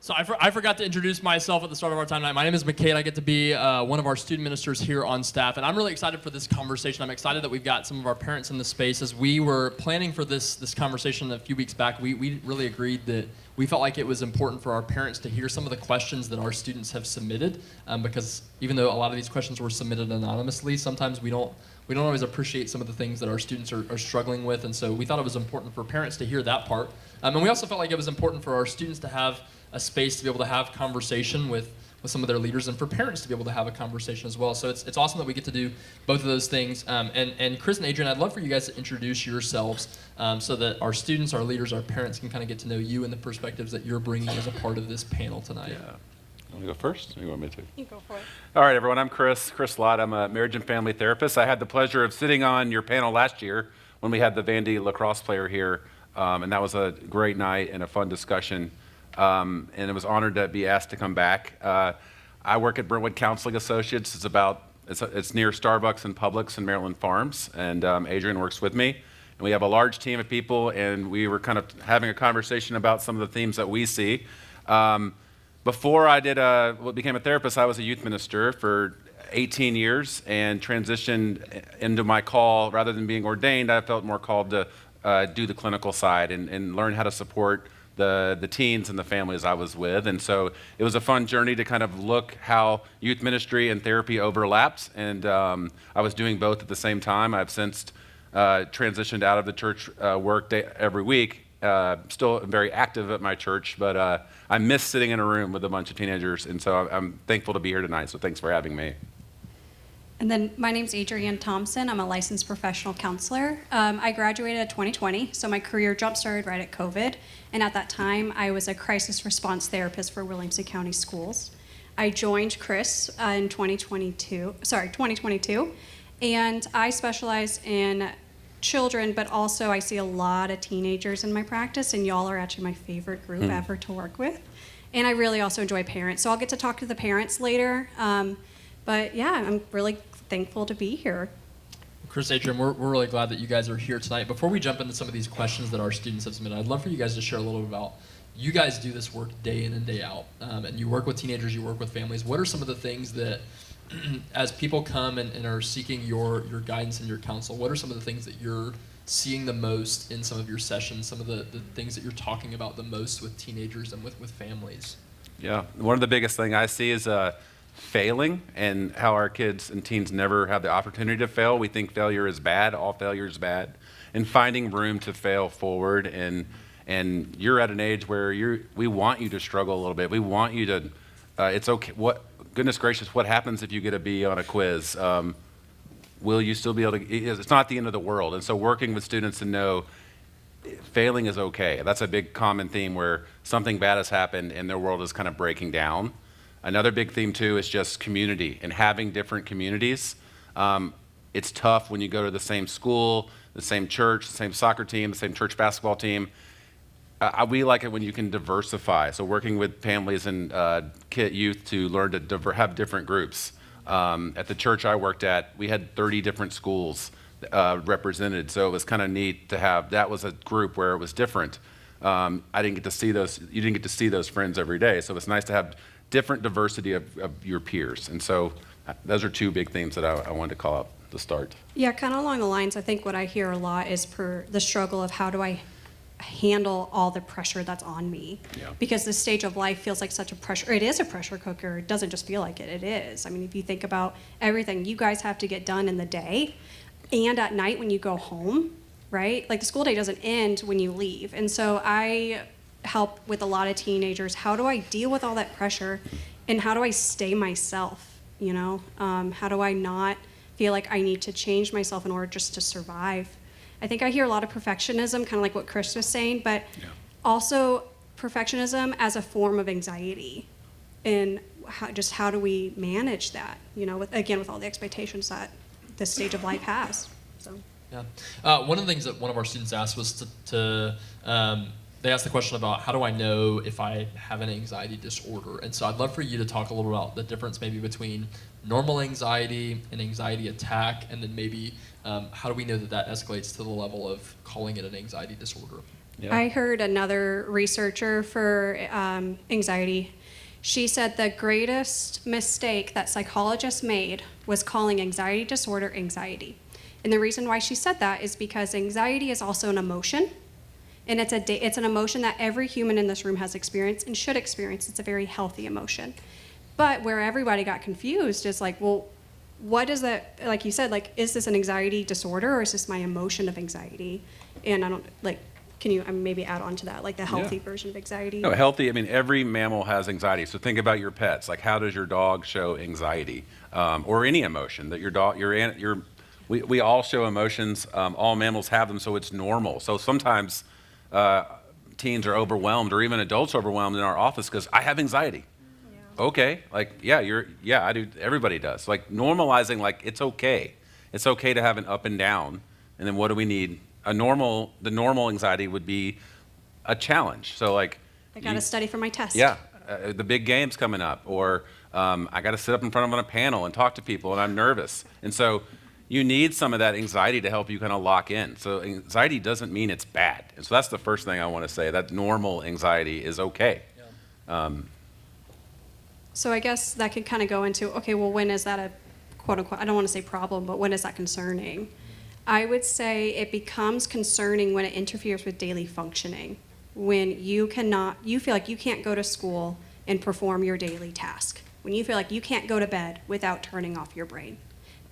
So I forgot to introduce myself at the start of our time tonight. My name is McCade. I get to be one of our student ministers here on staff, and I'm really excited for this conversation. I'm excited that we've got some of our parents in the space. As we were planning for this conversation a few weeks back, we really agreed that we felt like it was important for our parents to hear some of the questions that our students have submitted, because even though a lot of these questions were submitted anonymously, sometimes we don't always appreciate some of the things that our students are struggling with, and so we thought it was important for parents to hear that part. And we also felt like it was important for our students to have a space to be able to have conversation with some of their leaders, and for parents to be able to have a conversation as well. So it's awesome that we get to do both of those things. And Chris and Adrian, I'd love for you guys to introduce yourselves so that our students, our leaders, our parents can kind of get to know you and the perspectives that you're bringing as a part of this panel tonight. Yeah. Want to go first? Or you want me to? You go for it. All right, everyone. I'm Chris Lott. I'm a marriage and family therapist. I had the pleasure of sitting on your panel last year when we had the Vandy lacrosse player here, and that was a great night and a fun discussion. And I was honored to be asked to come back. I work at Brentwood Counseling Associates. It's near Starbucks and Publix and Maryland Farms, and Adrian works with me. And we have a large team of people, and we were kind of having a conversation about some of the themes that we see. Before I did became a therapist, I was a youth minister for 18 years and transitioned into my call. Rather than being ordained, I felt more called to do the clinical side and learn how to support the teens and the families I was with. And so it was a fun journey to kind of look how youth ministry and therapy overlaps. And I was doing both at the same time. I've since transitioned out of the church work day every week. Still very active at my church, but I miss sitting in a room with a bunch of teenagers. And so I'm thankful to be here tonight. So thanks for having me. And then my name's Adrienne Thompson. I'm a licensed professional counselor. I graduated in 2020, so my career jump-started right at COVID. And at that time, I was a crisis response therapist for Williamson County Schools. I joined Chris in 2022, and I specialize in children, but also I see a lot of teenagers in my practice, and y'all are actually my favorite group ever to work with. And I really also enjoy parents, so I'll get to talk to the parents later. But yeah, I'm really thankful to be here. Chris, Adrian, we're really glad that you guys are here tonight. Before we jump into some of these questions that our students have submitted, I'd love for you guys to share a little bit about, you guys do this work day in and day out, and you work with teenagers, you work with families. What are some of the things that, as people come and are seeking your guidance and your counsel, what are some of the things that you're seeing the most in some of your sessions, some of the things that you're talking about the most with teenagers and with families? Yeah, one of the biggest things I see is failing, and how our kids and teens never have the opportunity to fail. We think failure is bad, all failure is bad, and finding room to fail forward. And you're at an age where we want you to struggle a little bit. We want you to, it's okay. Goodness gracious, what happens if you get a B on a quiz? Will you still be able to, it's not the end of the world. And so working with students to know failing is okay. That's a big common theme where something bad has happened and their world is kind of breaking down. Another big theme, too, is just community and having different communities. It's tough when you go to the same school, the same church, the same soccer team, the same church basketball team. We like it when you can diversify. So working with families and youth to learn to have different groups. At the church I worked at, we had 30 different schools represented. So it was kind of neat to have, that was a group where it was different. I didn't get to see those, you didn't get to see those friends every day. So it's nice to have different diversity of your peers. And so those are two big themes that I wanted to call out to start. Yeah, kind of along the lines, I think what I hear a lot is the struggle of how do I handle all the pressure that's on me. Yeah. Because this stage of life feels like such a pressure. It is a pressure cooker. It doesn't just feel like it. It is. I mean, if you think about everything you guys have to get done in the day and at night when you go home, right? Like the school day doesn't end when you leave. And so I help with a lot of teenagers. How do I deal with all that pressure, and how do I stay myself? You know, how do I not feel like I need to change myself in order just to survive? I think I hear a lot of perfectionism, kind of like what Chris was saying, but also perfectionism as a form of anxiety, and how do we manage that? You know, with all the expectations that this stage of life has. So. Yeah. One of the things that one of our students asked was they asked the question about how do I know if I have an anxiety disorder? And so I'd love for you to talk a little about the difference maybe between normal anxiety and anxiety attack, and then maybe how do we know that escalates to the level of calling it an anxiety disorder? Yeah. I heard another researcher for anxiety. She said the greatest mistake that psychologists made was calling anxiety disorder anxiety. And the reason why she said that is because anxiety is also an emotion. And it's an emotion that every human in this room has experienced and should experience. It's a very healthy emotion. But where everybody got confused is like, well, what is that? Like you said, like, is this an anxiety disorder or is this my emotion of anxiety? And I don't, like, can you maybe add on to that, like the healthy version of anxiety? No, healthy, I mean, every mammal has anxiety. So think about your pets. Like, how does your dog show anxiety? Or any emotion that your dog, we all show emotions. All mammals have them, so it's normal. So sometimes teens are overwhelmed or even adults overwhelmed in our office because I have anxiety. Okay, like, yeah, I do, everybody does. Like, normalizing, like, it's okay. It's okay to have an up and down. And then what do we need? The normal anxiety would be a challenge. So, like, I got to study for my test. yeah, the big game's coming up, or I got to sit up in front of a panel and talk to people, and I'm nervous. And so you need some of that anxiety to help you kind of lock in. So anxiety doesn't mean it's bad. And so that's the first thing I want to say, that normal anxiety is okay. So I guess that could kind of go into, okay, well, when is that a quote unquote, I don't want to say problem, but when is that concerning? I would say it becomes concerning when it interferes with daily functioning. When you feel like you can't go to school and perform your daily task. When you feel like you can't go to bed without turning off your brain.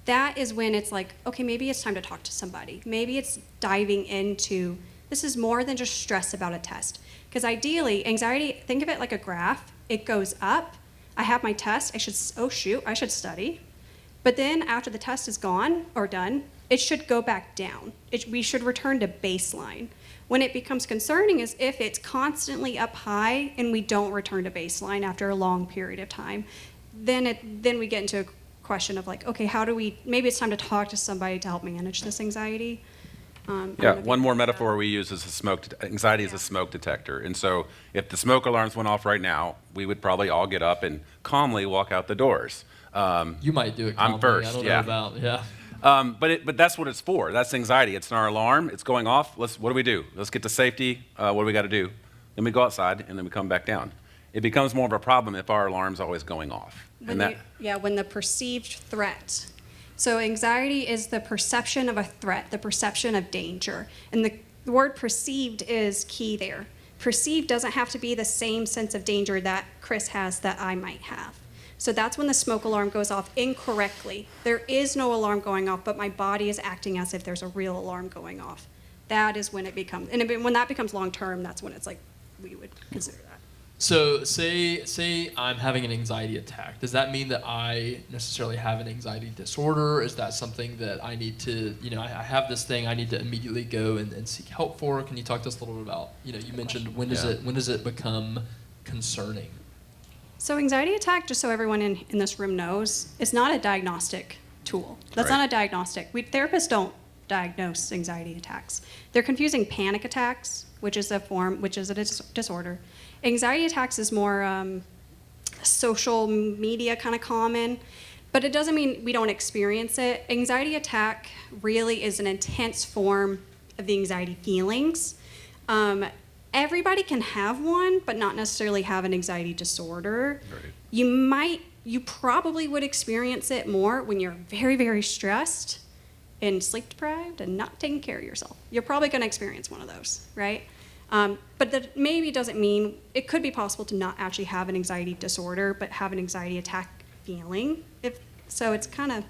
That is when it's like, okay, maybe it's time to talk to somebody. Maybe it's diving into, this is more than just stress about a test. Because ideally, anxiety, think of it like a graph. It goes up. I have my test. I should study. But then after the test is gone or done, it should go back down. We should return to baseline. When it becomes concerning is if it's constantly up high and we don't return to baseline after a long period of time. Then we get into a question of like, okay, maybe it's time to talk to somebody to help manage this anxiety. One more metaphor we use is anxiety is a smoke detector. And so if the smoke alarms went off right now, we would probably all get up and calmly walk out the doors. You might do it calmly. I'm first, I don't yeah. know about, yeah. But that's what it's for. That's anxiety. It's our alarm. It's going off. What do? Let's get to safety. What do we got to do? Then we go outside, and then we come back down. It becomes more of a problem if our alarm's always going off. When the perceived threat. So anxiety is the perception of a threat, the perception of danger. And the word perceived is key there. Perceived doesn't have to be the same sense of danger that Chris has that I might have. So that's when the smoke alarm goes off incorrectly. There is no alarm going off, but my body is acting as if there's a real alarm going off. That is when it becomes, and when that becomes long term, that's when it's like, we would consider that. So say I'm having an anxiety attack. Does that mean that I necessarily have an anxiety disorder? Is that something that I need to, I have this thing I need to immediately go and seek help for? Can you talk to us a little bit about, you mentioned when does it become concerning? So anxiety attack, just so everyone in this room knows, is not a diagnostic tool. That's not a diagnostic. Therapists don't diagnose anxiety attacks. They're confusing panic attacks, which is a disorder. Anxiety attacks is more social media kind of common, but it doesn't mean we don't experience it. Anxiety attack really is an intense form of the anxiety feelings. Everybody can have one, but not necessarily have an anxiety disorder. Right. You probably would experience it more when you're very, very stressed and sleep deprived and not taking care of yourself. You're probably going to experience one of those, right? But that maybe doesn't mean, it could be possible to not actually have an anxiety disorder, but have an anxiety attack feeling. So it's kind of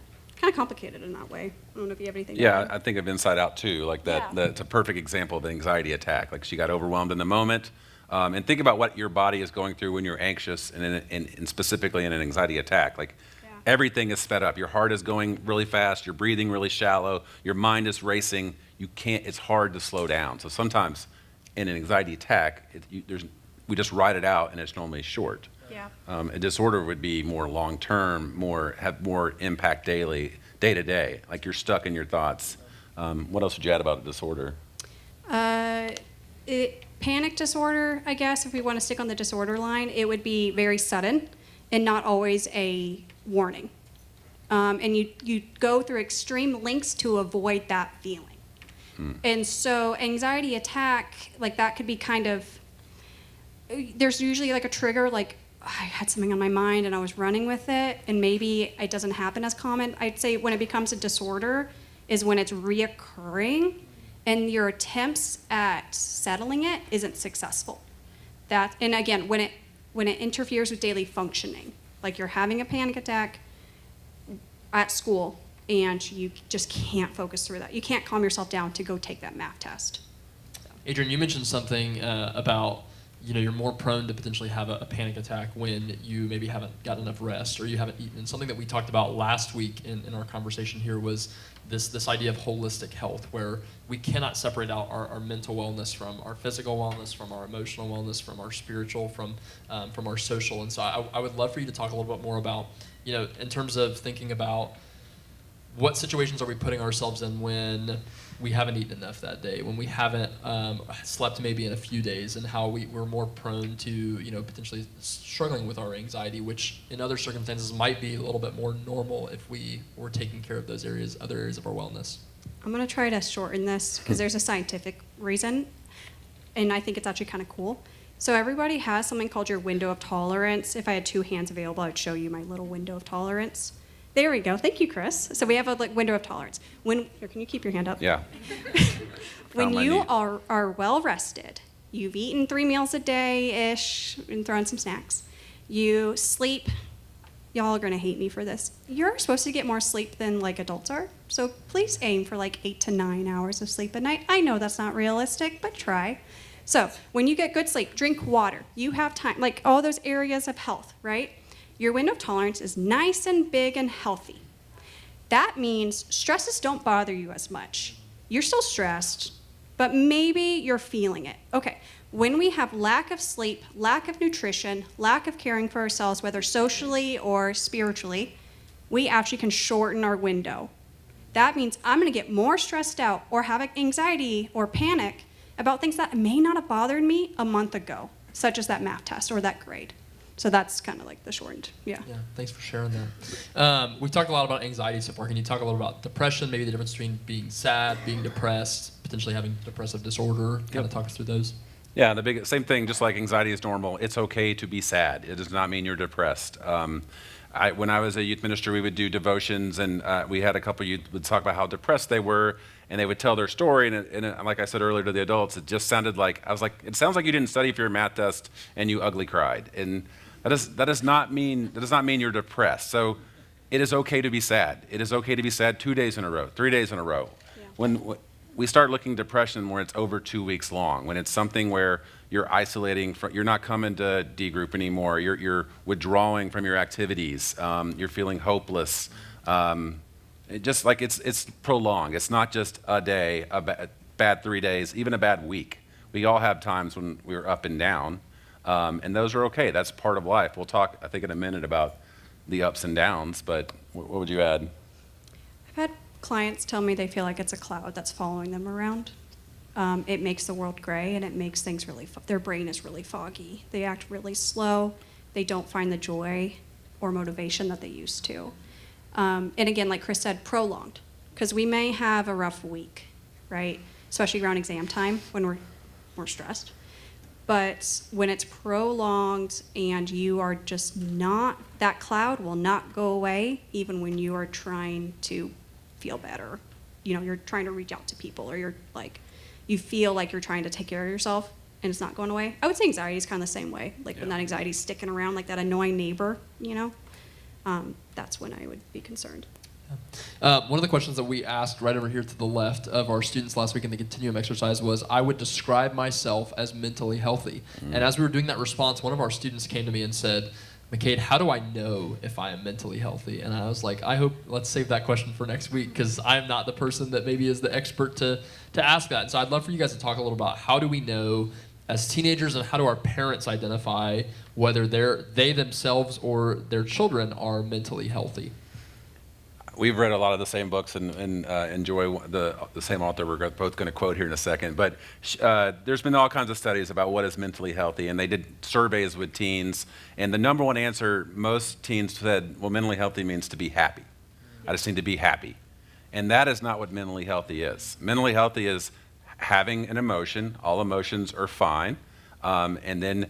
complicated in that way. I don't know if you have anything to add. I think of Inside Out too, like that. Yeah. That's a perfect example of an anxiety attack. Like she got overwhelmed in the moment. And think about what your body is going through when you're anxious and specifically in an anxiety attack. Like everything is sped up. Your heart is going really fast. You're breathing really shallow. Your mind is racing. It's hard to slow down. So sometimes in an anxiety attack, we just ride it out and it's normally short. Yeah. A disorder would be more long-term, have more impact day to day, like you're stuck in your thoughts. What else would you add about a disorder? Panic disorder, I guess, if we want to stick on the disorder line, it would be very sudden and not always a warning. And you go through extreme lengths to avoid that feeling. And so anxiety attack, like that could be kind of, there's usually like a trigger, like I had something on my mind and I was running with it, and maybe it doesn't happen as common. I'd say when it becomes a disorder is when it's reoccurring and your attempts at settling it isn't successful. And again, when it interferes with daily functioning, like you're having a panic attack at school and you just can't focus through that. You can't calm yourself down to go take that math test. So. Adrian, you mentioned something about, you're more prone to potentially have a panic attack when you maybe haven't gotten enough rest or you haven't eaten. And something that we talked about last week in our conversation here was this idea of holistic health, where we cannot separate out our mental wellness from our physical wellness, from our emotional wellness, from our spiritual, from our social. And so I would love for you to talk a little bit more about, in terms of thinking about what situations are we putting ourselves in when we haven't eaten enough that day, when we haven't slept maybe in a few days, and how we're more prone to potentially struggling with our anxiety, which in other circumstances might be a little bit more normal if we were taking care of those other areas of our wellness. I'm going to try to shorten this because there's a scientific reason, and I think it's actually kind of cool. So everybody has something called your window of tolerance. If I had 2 hands available, I'd show you my little window of tolerance. There we go. Thank you, Chris. So we have a window of tolerance. Here, can you keep your hand up? Yeah. When you are well rested, you've eaten 3 meals a day-ish and thrown some snacks. You sleep. Y'all are going to hate me for this. You're supposed to get more sleep than like adults are. So please aim for like 8 to 9 hours of sleep a night. I know that's not realistic, but try. So when you get good sleep, drink water. You have time, like all those areas of health, right? Your window of tolerance is nice and big and healthy. That means stresses don't bother you as much. You're still stressed, but maybe you're feeling it. Okay, when we have lack of sleep, lack of nutrition, lack of caring for ourselves, whether socially or spiritually, we actually can shorten our window. That means I'm gonna get more stressed out or have anxiety or panic about things that may not have bothered me a month ago, such as that math test or that grade. So that's kind of like the shortened, yeah. Yeah, thanks for sharing that. We've talked a lot about anxiety so far. Can you talk a little about depression, maybe the difference between being sad, being depressed, potentially having depressive disorder? Kind of talk us through those. Yeah, same thing, just like anxiety is normal, it's okay to be sad. It does not mean you're depressed. When I was a youth minister, we would do devotions, and we had a couple youth would talk about how depressed they were, and they would tell their story, and like I said earlier to the adults, it just sounded like, it sounds like you didn't study for your math test and you ugly cried. And that does not mean you're depressed. So it is okay to be sad. It is okay to be sad 2 days in a row, 3 days in a row. Yeah. When we start looking depression where it's over 2 weeks long, when it's something where you're isolating, you're not coming to D group anymore, you're withdrawing from your activities, you're feeling hopeless. It's prolonged. It's not just a day, a bad 3 days, even a bad week. We all have times when we're up and down. And those are okay. That's part of life. We'll talk, I think, in a minute about the ups and downs, but what would you add? I've had clients tell me they feel like it's a cloud that's following them around. It makes the world gray, and it makes things their brain is really foggy. They act really slow. They don't find the joy or motivation that they used to. And again, like Chris said, prolonged, because we may have a rough week, right? Especially around exam time when we're stressed. But when it's prolonged and you are just not, that cloud will not go away even when you are trying to feel better. You're trying to reach out to people, or you feel like you're trying to take care of yourself and it's not going away. I would say anxiety is kind of the same way. When that anxiety is sticking around, like that annoying neighbor, that's when I would be concerned. One of the questions that we asked right over here to the left of our students last week in the continuum exercise was, I would describe myself as mentally healthy. And as we were doing that response, one of our students came to me and said, McCade, how do I know if I am mentally healthy? And I was like, let's save that question for next week, because I'm not the person that maybe is the expert to ask that. And so I'd love for you guys to talk a little about how do we know as teenagers, and how do our parents identify whether they themselves or their children are mentally healthy? We've read a lot of the same books and enjoy the same author we're both going to quote here in a second. But there's been all kinds of studies about what is mentally healthy, and they did surveys with teens. And the number one answer, most teens said, well, mentally healthy means to be happy. I just need to be happy. And that is not what mentally healthy is. Mentally healthy is having an emotion. All emotions are fine. And then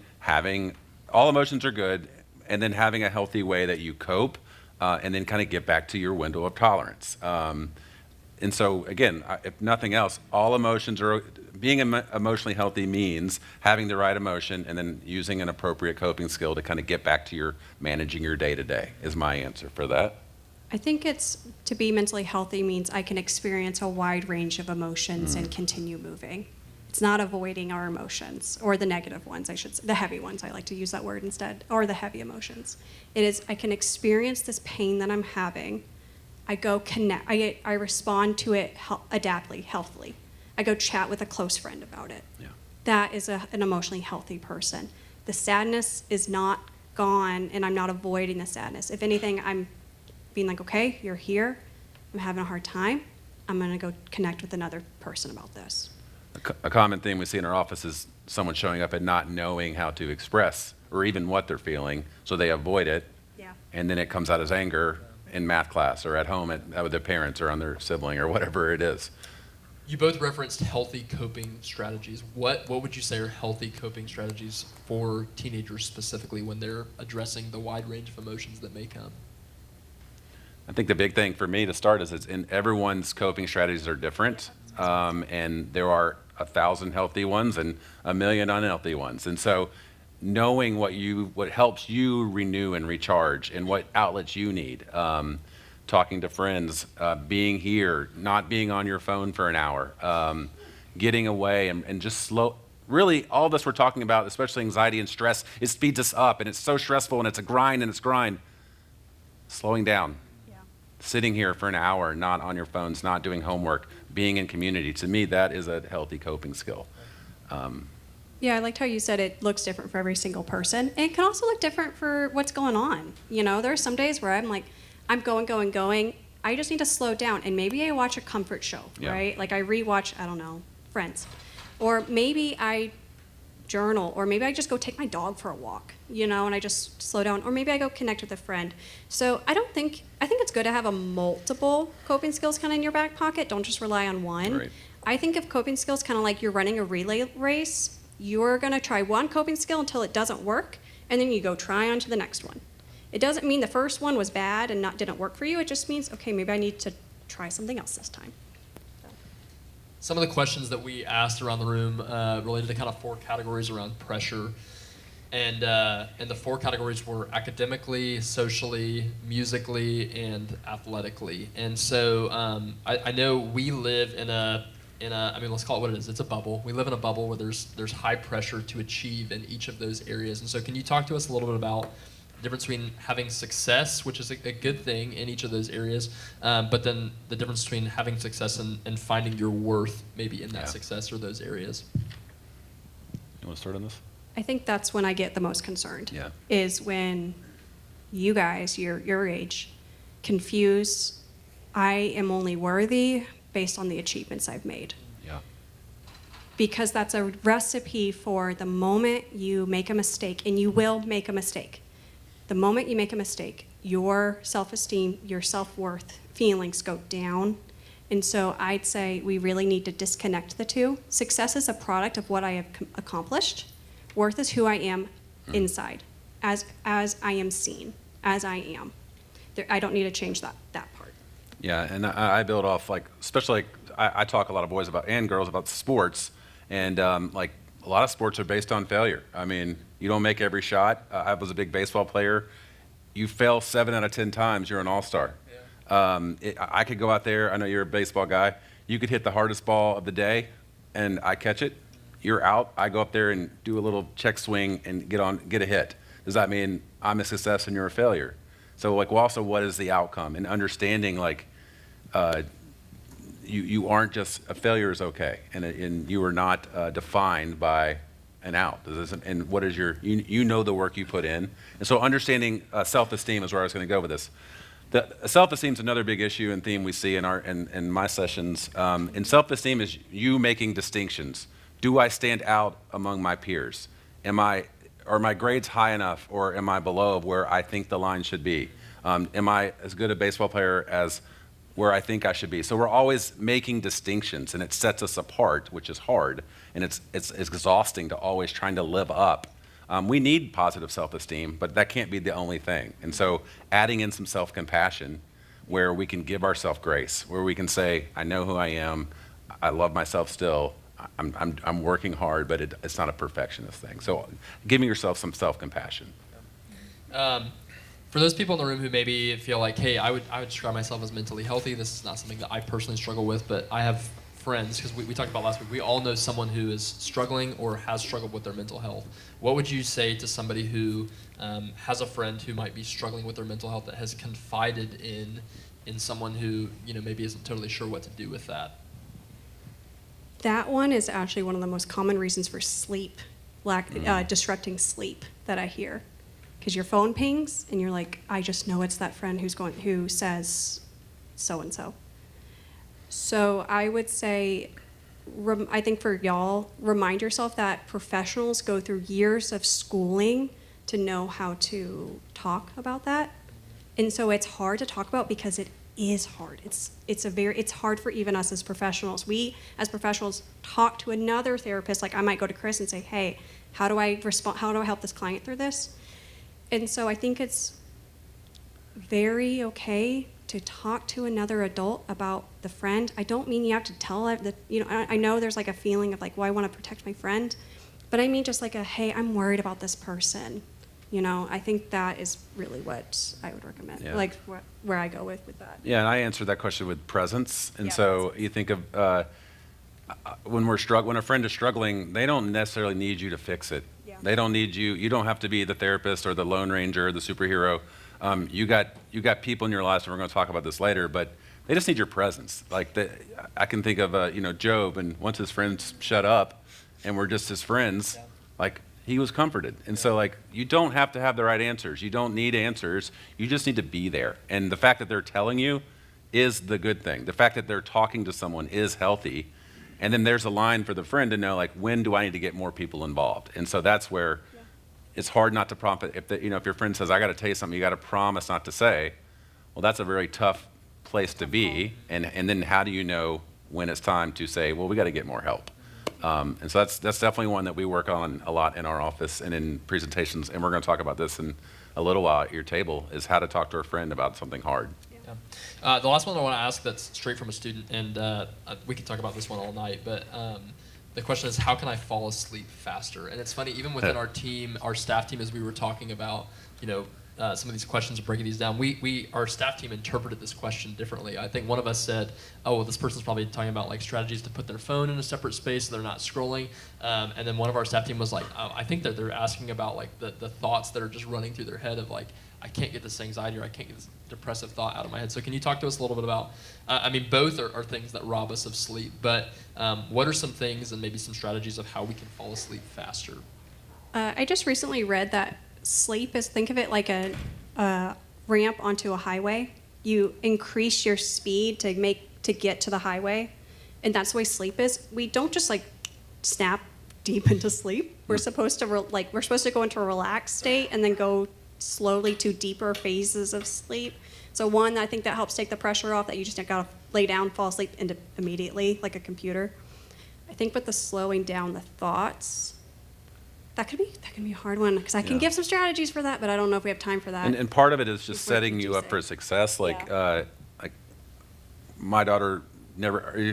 all emotions are good, and then having a healthy way that you cope, and then kind of get back to your window of tolerance. And so, again, if nothing else, all emotions are, being emotionally healthy means having the right emotion and then using an appropriate coping skill to kind of get back to managing your day to day, is my answer for that. I think to be mentally healthy means I can experience a wide range of emotions and continue moving. It's not avoiding our emotions, or the negative ones, I should say, the heavy ones, I like to use that word instead, or the heavy emotions. It is, I can experience this pain that I'm having. I go connect, I respond to it adaptly, healthily. I go chat with a close friend about it. Yeah. That is an emotionally healthy person. The sadness is not gone, and I'm not avoiding the sadness. If anything, I'm being like, okay, you're here, I'm having a hard time, I'm gonna go connect with another person about this. A common thing we see in our office is someone showing up and not knowing how to express or even what they're feeling, so they avoid it, Yeah. and then it comes out as anger in math class or at home with their parents or on their sibling or whatever it is. You both referenced healthy coping strategies. What would you say are healthy coping strategies for teenagers specifically when they're addressing the wide range of emotions that may come? I think the big thing for me to start is everyone's coping strategies are different, and there are 1,000 healthy ones and 1,000,000 unhealthy ones. And so knowing what helps you renew and recharge and what outlets you need, talking to friends, being here, not being on your phone for an hour, getting away and just really all this we're talking about, especially anxiety and stress, it speeds us up, and it's so stressful, and it's a grind. Slowing down. Sitting here for an hour, not on your phones, not doing homework, being in community, to me, that is a healthy coping skill. Yeah, I liked how you said it looks different for every single person. And it can also look different for what's going on. You know, there are some days where I'm like, I'm going. I just need to slow down. And maybe I watch a comfort show, Yeah. right? Like I rewatch, I don't know, Friends. Or maybe I journal, or maybe I just go take my dog for a walk, you know, and I just slow down, or maybe I go connect with a friend. So I think it's good to have a multiple coping skills kind of in your back pocket. Don't just rely on one. Right. I think of coping skills kind of like you're running a relay race. You're going to try one coping skill until it doesn't work, and then you go try on to the next one. It doesn't mean the first one was bad and didn't work for you. It just means, okay, maybe I need to try something else this time. Some of the questions that we asked around the room related to kind of 4 categories around pressure. And the 4 categories were academically, socially, musically, and athletically. And so I know we live in a, I mean, let's call it what it is. It's a bubble. We live in a bubble where there's high pressure to achieve in each of those areas. And so can you talk to us a little bit about the difference between having success, which is a good thing in each of those areas, but then the difference between having success and finding your worth maybe in that success or those areas? You want to start on this? I think that's when I get the most concerned. Yeah. Is when you guys, your age, confuse I am only worthy based on the achievements I've made. Yeah. Because that's a recipe for the moment you make a mistake, and you will make a mistake. The moment you make a mistake, your self-esteem, your self-worth feelings go down. And so I'd say we really need to disconnect the two. Success is a product of what I have accomplished. Worth is who I am inside, as I am seen, as I am. I don't need to change that part. Yeah, and I build off, like, especially like I talk a lot of boys about and girls about sports, and like a lot of sports are based on failure. I mean, you don't make every shot. I was a big baseball player. You fail 7 out of 10 times, you're an all-star. Yeah. I could go out there. I know you're a baseball guy. You could hit the hardest ball of the day, and I catch it. You're out. I go up there and do a little check swing and get a hit. Does that mean I'm a success and you're a failure? So, like, well, also, what is the outcome? And understanding, like, you aren't just a failure is okay, and you are not defined by an out. And what is you know the work you put in. And so, understanding self-esteem is where I was going to go with this. Self-esteem is another big issue and theme we see in my sessions. And self-esteem is you making distinctions. Do I stand out among my peers? Are my grades high enough, or am I below where I think the line should be? Am I as good a baseball player as where I think I should be. So we're always making distinctions, and it sets us apart, which is hard, and it's exhausting to always trying to live up. We need positive self-esteem, but that can't be the only thing. And so adding in some self-compassion where we can give ourselves grace, where we can say, I know who I am, I love myself still, I'm working hard, but it's not a perfectionist thing. So giving yourself some self-compassion. For those people in the room who maybe feel like, hey, I would describe myself as mentally healthy. This is not something that I personally struggle with, but I have friends, because we talked about last week, we all know someone who is struggling or has struggled with their mental health. What would you say to somebody who has a friend who might be struggling with their mental health that has confided in someone who, maybe isn't totally sure what to do with that? That one is actually one of the most common reasons for sleep, disrupting sleep that I hear. Because your phone pings and you're like, I just know it's that friend who says so and so. So I would say, I think for y'all, remind yourself that professionals go through years of schooling to know how to talk about that. And so it's hard to talk about because it is hard. It's hard for even us as professionals. We as professionals talk to another therapist, like I might go to Chris and say, hey, how do I respond? How do I help this client through this? And so I think it's very okay to talk to another adult about the friend. I don't mean you have to tell I know there's like a feeling of like, well, I want to protect my friend, but I mean just like hey, I'm worried about this person. I think that is really what I would recommend, like where I go with that. Yeah, and I answered that question with presence. And Yeah, so presence. you think of when a friend is struggling, they don't necessarily need you to fix it. Yeah. They don't need you. You don't have to be the therapist or the Lone Ranger or the superhero. You got people in your lives, and we're going to talk about this later, but they just need your presence. Like I can think of Job, and once his friends shut up and were just his friends, like he was comforted. And so like you don't have to have the right answers. You don't need answers. You just need to be there. And the fact that they're telling you is the good thing. The fact that they're talking to someone is healthy. And then there's a line for the friend to know, like, when do I need to get more people involved? And so that's where it's hard not to prompt it. If your friend says, I got to tell you something, you got to promise not to say, well, that's a very tough place to be. And then how do you know when it's time to say, well, we got to get more help? And so that's definitely one that we work on a lot in our office and in presentations. And we're going to talk about this in a little while at your table, is how to talk to a friend about something hard. The last one I want to ask that's straight from a student, and we could talk about this one all night, but the question is, how can I fall asleep faster? And it's funny, even within our team, our staff team, as we were talking about, some of these questions, breaking these down, our staff team interpreted this question differently. I think one of us said, oh, well, this person's probably talking about like strategies to put their phone in a separate space so they're not scrolling. And then one of our staff team was like, oh, I think that they're asking about like the thoughts that are just running through their head of like, I can't get this anxiety or I can't get this depressive thought out of my head. So can you talk to us a little bit about, both are things that rob us of sleep, but what are some things and maybe some strategies of how we can fall asleep faster? I just recently read that sleep is, think of it like a ramp onto a highway. You increase your speed to get to the highway, and that's the way sleep is. We don't just like snap deep into sleep. We're supposed to go into a relaxed state and then go slowly to deeper phases of sleep. So one, I think that helps take the pressure off, that you just gotta lay down, fall asleep immediately, like a computer. I think with the slowing down the thoughts, that can be a hard one, because I can give some strategies for that, but I don't know if we have time for that. And part of it is just What setting would you you up say? for success. Like my daughter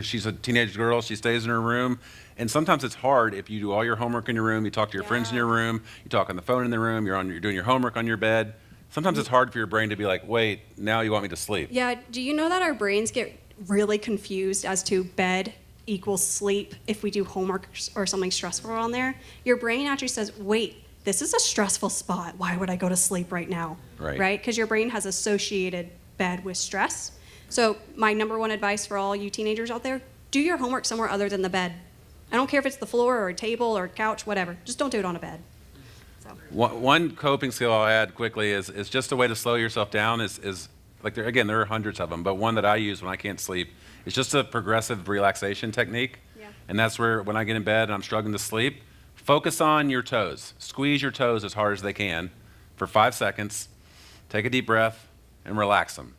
she's a teenage girl, she stays in her room. And sometimes it's hard if you do all your homework in your room, you talk to your friends in your room, you talk on the phone in the room, you're doing your homework on your bed. Sometimes it's hard for your brain to be like, wait, now you want me to sleep. Yeah, do you know that our brains get really confused as to bed equals sleep if we do homework or something stressful on there? Your brain actually says, wait, this is a stressful spot. Why would I go to sleep right now? Right? Because your brain has associated bed with stress. So my number one advice for all you teenagers out there, do your homework somewhere other than the bed. I don't care if it's the floor or a table or a couch, whatever. Just don't do it on a bed. So. One coping skill I'll add quickly is just a way to slow yourself down is like there are hundreds of them, but one that I use when I can't sleep is just a progressive relaxation technique. Yeah. And that's where when I get in bed and I'm struggling to sleep, focus on your toes. Squeeze your toes as hard as they can for 5 seconds. Take a deep breath and relax them.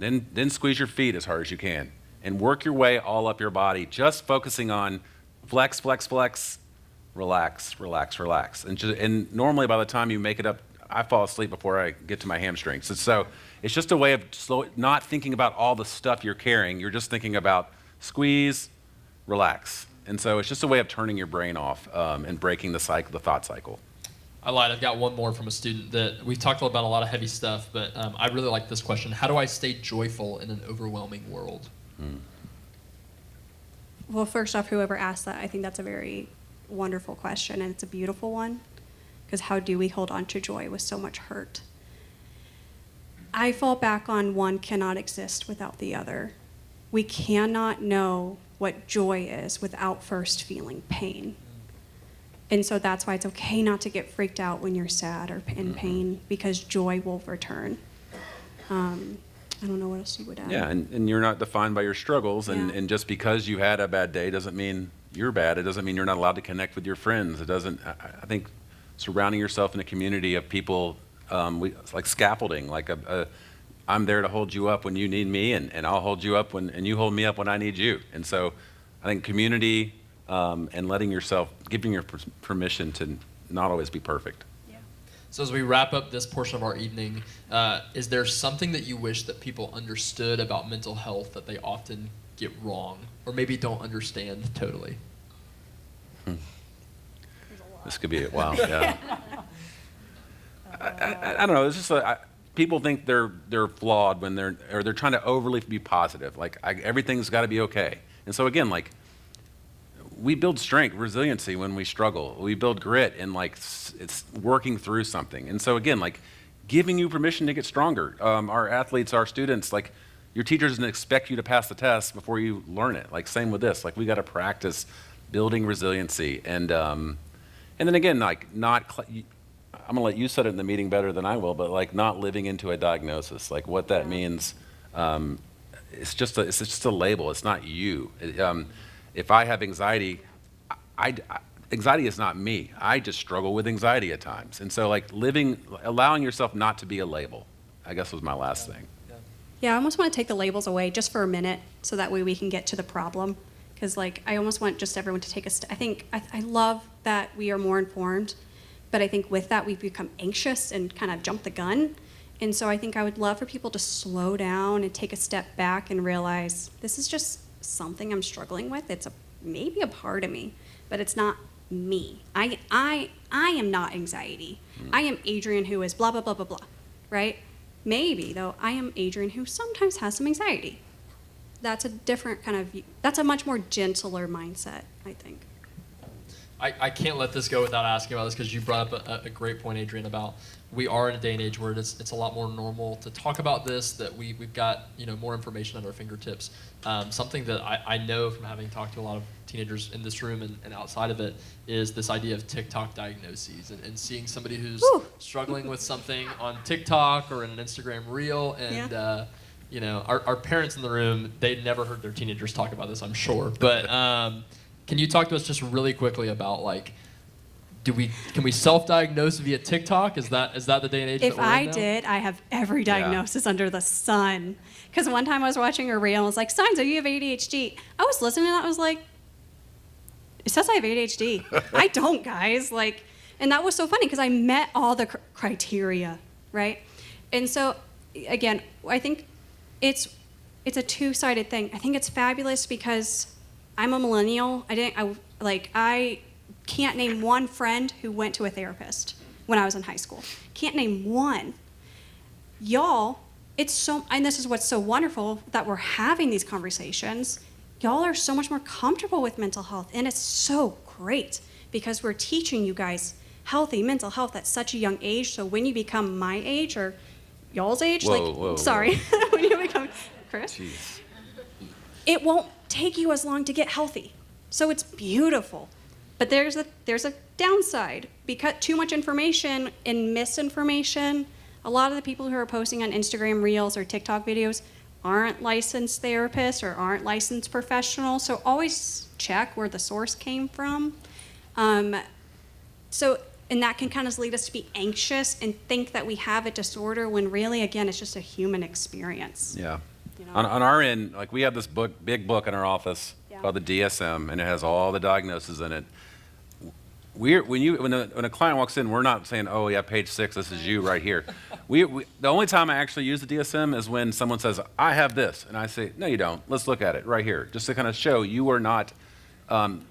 Then squeeze your feet as hard as you can and work your way all up your body, just focusing on flex, flex, flex, relax, relax, relax. And normally by the time you make it up, I fall asleep before I get to my hamstrings. And so it's just a way of not thinking about all the stuff you're carrying. You're just thinking about squeeze, relax. And so it's just a way of turning your brain off and breaking the thought cycle. I lied. I've got one more from a student that we've talked about a lot of heavy stuff, but I really like this question. How do I stay joyful in an overwhelming world? Well, first off, whoever asked that, I think that's a very wonderful question, and it's a beautiful one, because how do we hold on to joy with so much hurt? I fall back on one cannot exist without the other. We cannot know what joy is without first feeling pain. And so that's why it's okay not to get freaked out when you're sad or in pain, because joy will return. I don't know what else you would add. Yeah, and you're not defined by your struggles, and just because you had a bad day doesn't mean you're bad. It doesn't mean you're not allowed to connect with your friends. It doesn't, I think surrounding yourself in a community of people, like scaffolding, like I'm there to hold you up when you need me, and I'll hold you up and you hold me up when I need you. And so I think community and giving your permission to not always be perfect. So as we wrap up this portion of our evening, is there something that you wish that people understood about mental health that they often get wrong, or maybe don't understand totally? This could be it. Wow. Yeah. I don't know. It's just people think they're flawed when they're trying to overly be positive. Like everything's got to be okay. And so again, like we build strength, resiliency when we struggle. We build grit and like it's working through something. And so again, like giving you permission to get stronger. Our athletes, our students, like your teacher doesn't expect you to pass the test before you learn it. Like same with this. Like we got to practice building resiliency and then again, like I'm gonna let you set it in the meeting better than I will, but like not living into a diagnosis. Like what that means, it's just a label. It's not you. If I have anxiety, anxiety is not me. I just struggle with anxiety at times. And so like allowing yourself not to be a label, I guess was my last thing. Yeah, I almost want to take the labels away just for a minute so that way we can get to the problem. Because like I almost want just everyone to take a step. I think I love that we are more informed, but I think with that we've become anxious and kind of jump the gun. And so I think I would love for people to slow down and take a step back and realize this is just something I'm struggling with. It's maybe a part of me, but it's not me. I am not anxiety. I am Adrian who is blah, blah, blah, blah, blah, right? Maybe, though, I am Adrian who sometimes has some anxiety. That's a different kind of, that's a much more gentler mindset, I think. I can't let this go without asking about this because you brought up a great point, Adrian, about we are in a day and age where it's a lot more normal to talk about this, that we've got more information at our fingertips. Something that I know from having talked to a lot of teenagers in this room and outside of it is this idea of TikTok diagnoses and seeing somebody who's struggling with something on TikTok or in an Instagram reel and our parents in the room, they'd never heard their teenagers talk about this, I'm sure. But can you talk to us just really quickly about like, can we self-diagnose via TikTok? Is that the day and age If that we're in now? I did, I have every diagnosis under the sun. Because one time I was watching a reel and it was like, signs that you have ADHD. I was listening and I was like, it says I have ADHD. I don't, guys. Like, and that was so funny because I met all the criteria, right? And so, again, I think it's a two-sided thing. I think it's fabulous because I'm a millennial. I can't name one friend who went to a therapist when I was in high school. Can't name one. Y'all, and this is what's so wonderful that we're having these conversations. Y'all are so much more comfortable with mental health, and it's so great because we're teaching you guys healthy mental health at such a young age. So when you become my age or y'all's age, sorry, when you become Chris, Jeez. It won't take you as long to get healthy. So it's beautiful. But there's a downside because too much information and misinformation. A lot of the people who are posting on Instagram Reels or TikTok videos aren't licensed therapists or aren't licensed professionals. So always check where the source came from. And that can kind of lead us to be anxious and think that we have a disorder when really, again, it's just a human experience. Yeah. you know. On our end, like we have this big book in our office Yeah. called the DSM, and it has all the diagnoses in it. When a client walks in, we're not saying, "Oh yeah, page 6, this is you right here." The only time I actually use the DSM is when someone says, "I have this," and I say, "No, you don't. Let's look at it right here," just to kind of show you are not. And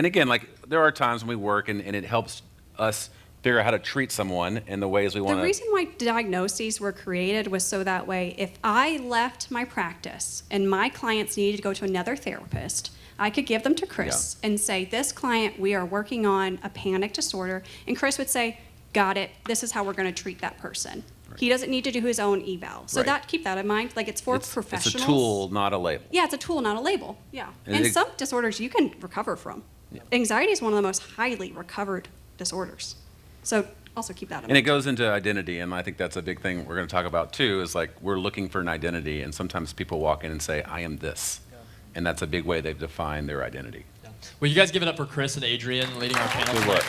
again, like there are times when we work, and it helps us figure out how to treat someone in the ways we want The to. reason why diagnoses were created was so that way, if I left my practice and my clients needed to go to another therapist, I could give them to Chris and say, this client, we are working on a panic disorder. And Chris would say, got it, this is how we're going to treat that person. Right. He doesn't need to do his own eval. So keep that in mind. Like it's for professionals. It's a tool, not a label. Yeah, it's a tool, not a label. Yeah. And some disorders you can recover from. Yeah. Anxiety is one of the most highly recovered disorders. So also keep that in mind. And it goes into identity, and I think that's a big thing we're going to talk about too, is like we're looking for an identity, and sometimes people walk in and say, I am this. Yeah. And that's a big way they've defined their identity. Yeah. Well, you guys give it up for Chris and Adrian leading our panel. Good work.